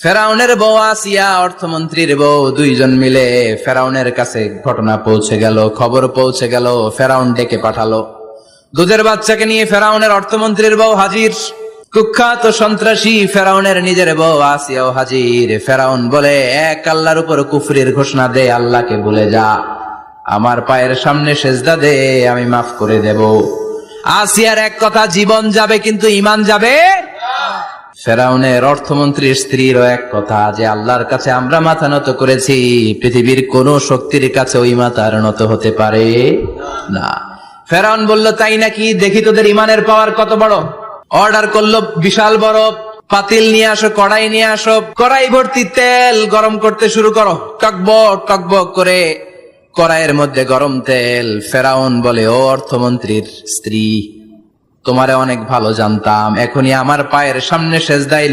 ফেরাউনের বউ আসিয়া অর্থমন্ত্রীর বউ দুইজন মিলে ফেরাউনের কাছে ঘটনা পৌঁছে গেল, খবর পৌঁছে গেল। ফেরাউন ডেকে পাঠালো দুধের বাচ্চাকে নিয়ে। ফেরাউনের অর্থমন্ত্রীর বউ হাজির, কুখ্যাত সন্ত্রাসী ফেরাউনের নিজের বউ আসিয়াও হাজির। ফেরাউন বলে, এক আল্লাহর উপর কুফরির ঘোষণা দে, আল্লাহকে ভুলে যা, আমার পায়ের সামনে সেজদা দে, আমি মাফ করে দেব। আসিয়ার এক কথা, জীবন যাবে কিন্তু ঈমান যাবে। ফেরাউনের অর্থমন্ত্রীর স্ত্রীরও এক কথা, যে আল্লাহর কাছে আমরা মাথা নত করেছি, পৃথিবীর কোন শক্তির কাছে ওই মাথার নত হতে পারে না। ফেরাউন বলল, তাই নাকি? দেখি তোদের ঈমানের পাওয়ার কত বড়। অর্ডার করলো, বিশাল বড় পাতিল নিয়ে আসো, কড়াই নিয়ে আসো, কড়াই ভর্তি তেল গরম করতে শুরু করো। টকবক টকবক করে কড়াইয়ের মধ্যে গরম তেল। ফেরাউন বলে, ও অর্থমন্ত্রীর স্ত্রী, তোমারে অনেক ভালো জানতাম, এখনই আমার পায়ের সামনে সেজদায়